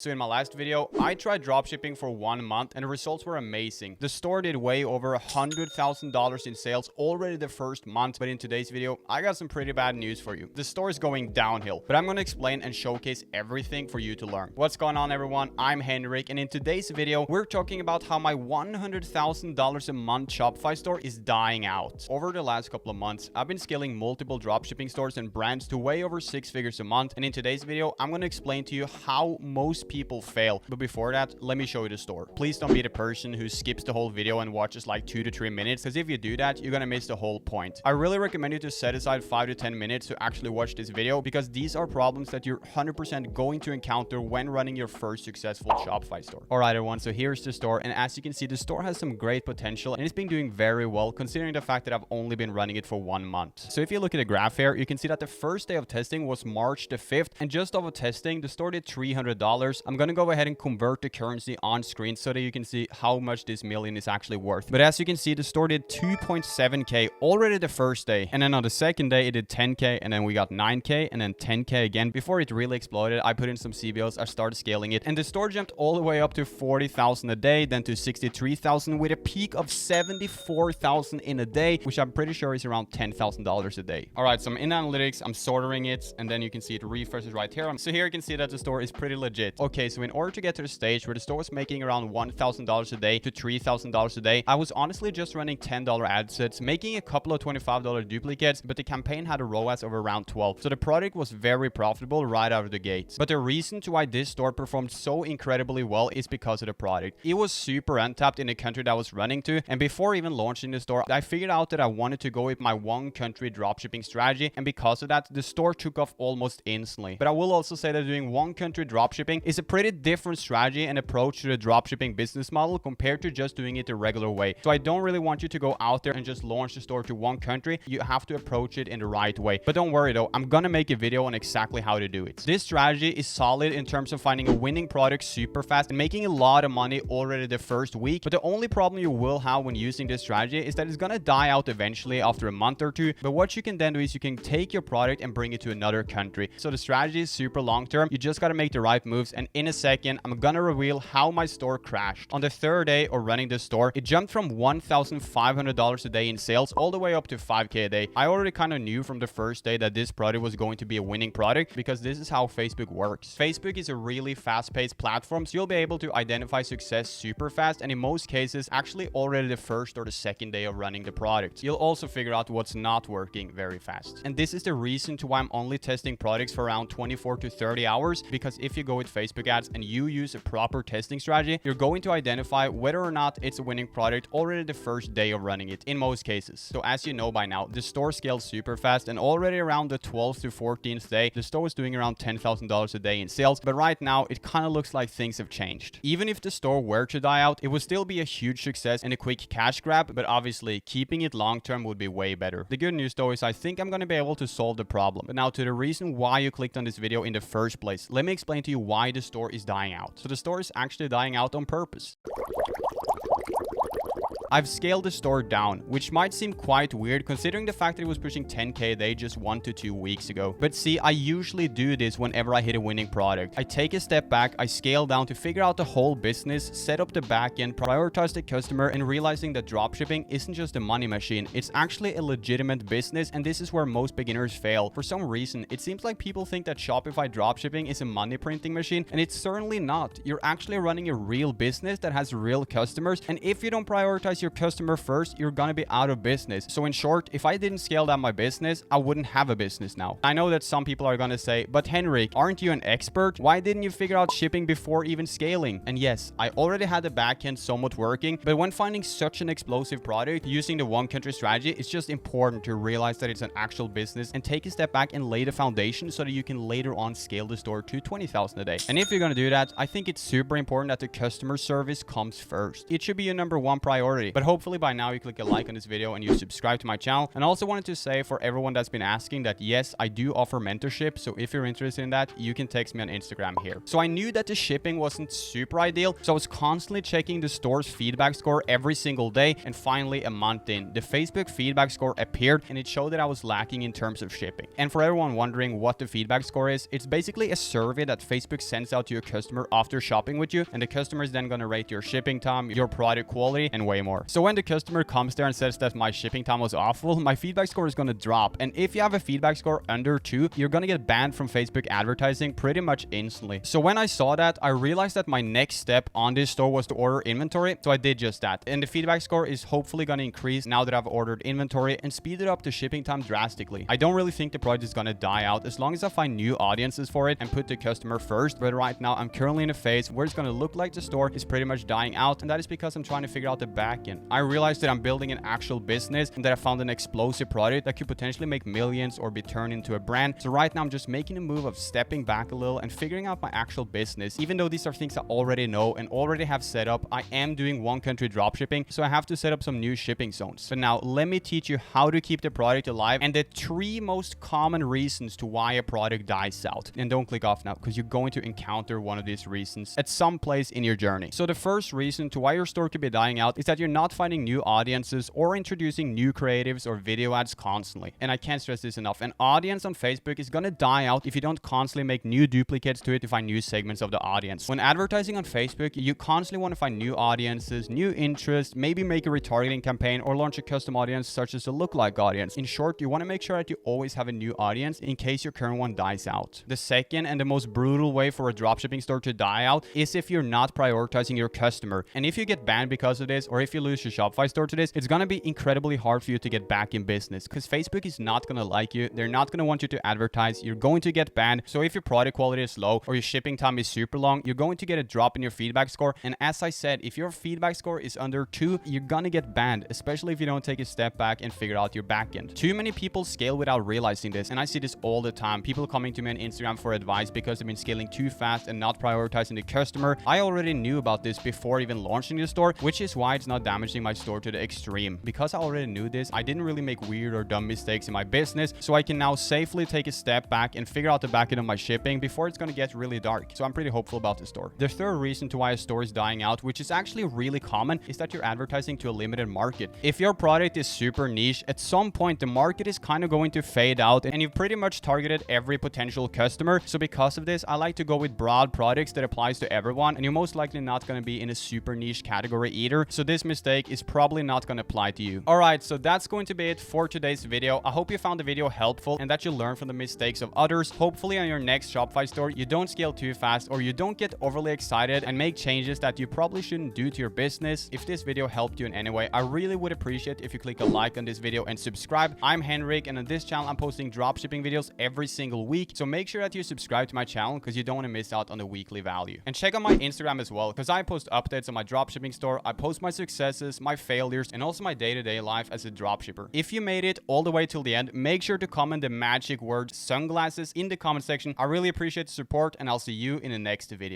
So in my last video, I tried dropshipping for 1 month and the results were amazing. The store did way over $100,000 in sales already the first month, but in today's video, I got some pretty bad news for you. The store is going downhill, but I'm going to explain and showcase everything for you to learn. What's going on, everyone? I'm Henrik, and in today's video, we're talking about how my $100,000 a month Shopify store is dying out. Over the last couple of months, I've been scaling multiple dropshipping stores and brands to way over 6 figures a month, and in today's video, I'm going to explain to you how most people fail. But before that, let me show you the store. Please don't be the person who skips the whole video and watches like 2 to 3 minutes, because if you do that, you're gonna miss the whole point. I really recommend you to set aside 5 to 10 minutes to actually watch this video, because these are problems that you're 100% going to encounter when running your first successful Shopify store. Alright everyone, so here's the store, and as you can see, the store has some great potential and it's been doing very well considering the fact that I've only been running it for 1 month. So if you look at the graph here, you can see that the first day of testing was March the 5th, and just off of testing, the store did $300. I'm gonna go ahead and convert the currency on screen so that you can see how much this million is actually worth. But as you can see, the store did 2.7k already the first day, and then on the second day it did 10k, and then we got 9k, and then 10k again. Before it really exploded, I put in some CBOs, I started scaling it, and the store jumped all the way up to 40,000 a day, then to 63,000 with a peak of 74,000 in a day, which I'm pretty sure is around $10,000 a day. All right, so I'm in analytics, I'm sorting it, and then you can see it refreshes right here. So here you can see that the store is pretty legit. Okay, so in order to get to the stage where the store was making around $1,000 a day to $3,000 a day, I was honestly just running $10 ad sets, making a couple of $25 duplicates, but the campaign had a ROAS of around 12. So the product was very profitable right out of the gate. But the reason to why this store performed so incredibly well is because of the product. It was super untapped in the country that I was running to, and before even launching the store, I figured out that I wanted to go with my one country dropshipping strategy, and because of that, the store took off almost instantly. But I will also say that doing one country dropshipping is a pretty different strategy and approach to the dropshipping business model compared to just doing it the regular way. So I don't really want you to go out there and just launch the store to one country. You have to approach it in the right way. But don't worry though, I'm gonna make a video on exactly how to do it. This strategy is solid in terms of finding a winning product super fast and making a lot of money already the first week. But the only problem you will have when using this strategy is that it's gonna die out eventually after a month or two. But what you can then do is you can take your product and bring it to another country. So the strategy is super long term. You just gotta make the right moves, and in a second, I'm gonna reveal how my store crashed. On the third day of running this store, it jumped from $1,500 a day in sales all the way up to 5k a day. I already kind of knew from the first day that this product was going to be a winning product, because this is how Facebook works. Facebook is a really fast-paced platform, so you'll be able to identify success super fast, and in most cases actually already the first or the second day of running the product. You'll also figure out what's not working very fast. And this is the reason to why I'm only testing products for around 24 to 30 hours, because if you go with Facebook ads and you use a proper testing strategy, you're going to identify whether or not it's a winning product already the first day of running it in most cases. So as you know by now, the store scales super fast, and already around the 12th to 14th day, the store was doing around $10,000 a day in sales. But right now, it kind of looks like things have changed. Even if the store were to die out, it would still be a huge success and a quick cash grab, but obviously keeping it long term would be way better. The good news though is I think I'm going to be able to solve the problem. But now to the reason why you clicked on this video in the first place, let me explain to you why the store is dying out. So the store is actually dying out on purpose. I've scaled the store down, which might seem quite weird considering the fact that it was pushing 10k a day just 1 to 2 weeks ago. But see, I usually do this whenever I hit a winning product. I take a step back, I scale down to figure out the whole business, set up the backend, prioritize the customer, and realizing that dropshipping isn't just a money machine, it's actually a legitimate business, and this is where most beginners fail. For some reason, it seems like people think that Shopify Dropshipping is a money printing machine, and it's certainly not. You're actually running a real business that has real customers, and if you don't prioritize your customer first, you're gonna be out of business. So in short, if I didn't scale down my business, I wouldn't have a business now. I know that some people are gonna say, but Henrik, aren't you an expert? Why didn't you figure out shipping before even scaling? And yes, I already had the backend somewhat working, but when finding such an explosive product using the one country strategy, it's just important to realize that it's an actual business and take a step back and lay the foundation so that you can later on scale the store to 20,000 a day. And if you're gonna do that, I think it's super important that the customer service comes first. It should be your number one priority. already. But hopefully by now you click a like on this video and you subscribe to my channel. And I also wanted to say for everyone that's been asking that yes, I do offer mentorship. So if you're interested in that, you can text me on Instagram here. So I knew that the shipping wasn't super ideal. So I was constantly checking the store's feedback score every single day. And finally, a month in, the Facebook feedback score appeared and it showed that I was lacking in terms of shipping. And for everyone wondering what the feedback score is, it's basically a survey that Facebook sends out to your customer after shopping with you. And the customer is then going to rate your shipping time, your product quality, and way more. So when the customer comes there and says that my shipping time was awful, my feedback score is going to drop. And if you have a feedback score under 2, you're going to get banned from Facebook advertising pretty much instantly. So when I saw that, I realized that my next step on this store was to order inventory. So I did just that. And the feedback score is hopefully going to increase now that I've ordered inventory and speed it up the shipping time drastically. I don't really think the product is going to die out as long as I find new audiences for it and put the customer first. But right now I'm currently in a phase where it's going to look like the store is pretty much dying out, and that is because I'm trying to figure out the back end. I realized that I'm building an actual business and that I found an explosive product that could potentially make millions or be turned into a brand. So right now I'm just making a move of stepping back a little and figuring out my actual business. Even though these are things I already know and already have set up, I am doing one country dropshipping, so I have to set up some new shipping zones. So now let me teach you how to keep the product alive and the 3 most common reasons to why a product dies out. And don't click off now because you're going to encounter one of these reasons at some place in your journey. So the first reason to why your store could be dying out is that you're not finding new audiences or introducing new creatives or video ads constantly. And I can't stress this enough. An audience on Facebook is going to die out if you don't constantly make new duplicates to it to find new segments of the audience. When advertising on Facebook, you constantly want to find new audiences, new interests, maybe make a retargeting campaign or launch a custom audience such as a lookalike audience. In short, you want to make sure that you always have a new audience in case your current one dies out. The second and the most brutal way for a dropshipping store to die out is if you're not prioritizing your customer. And if you get banned because of this, or if you lose your Shopify store to this, it's going to be incredibly hard for you to get back in business because Facebook is not going to like you. They're not going to want you to advertise. You're going to get banned. So if your product quality is low or your shipping time is super long, you're going to get a drop in your feedback score. And as I said, if your feedback score is under 2, you're going to get banned, especially if you don't take a step back and figure out your backend. Too many people scale without realizing this. And I see this all the time. People coming to me on Instagram for advice because they've been scaling too fast and not prioritizing the customer. I already knew about this before even launching the store, which is why it's not damaging my store to the extreme. Because I already knew this, I didn't really make weird or dumb mistakes in my business, so I can now safely take a step back and figure out the back end of my shipping before it's going to get really dark. So I'm pretty hopeful about the store. The third reason to why a store is dying out, which is actually really common, is that you're advertising to a limited market. If your product is super niche, at some point the market is kind of going to fade out and you've pretty much targeted every potential customer. So because of this, I like to go with broad products that applies to everyone, and you're most likely not going to be in a super niche category either. So this mistake is probably not going to apply to you. Alright, so that's going to be it for today's video. I hope you found the video helpful and that you learn from the mistakes of others. Hopefully on your next Shopify store, you don't scale too fast or you don't get overly excited and make changes that you probably shouldn't do to your business. If this video helped you in any way, I really would appreciate if you click a like on this video and subscribe. I'm Henrik, and on this channel, I'm posting dropshipping videos every single week. So make sure that you subscribe to my channel because you don't want to miss out on the weekly value. And check out my Instagram as well because I post updates on my dropshipping store. I post my successes, my failures, and also my day-to-day life as a dropshipper. If you made it all the way till the end, make sure to comment the magic word sunglasses in the comment section. I really appreciate the support, and I'll see you in the next video.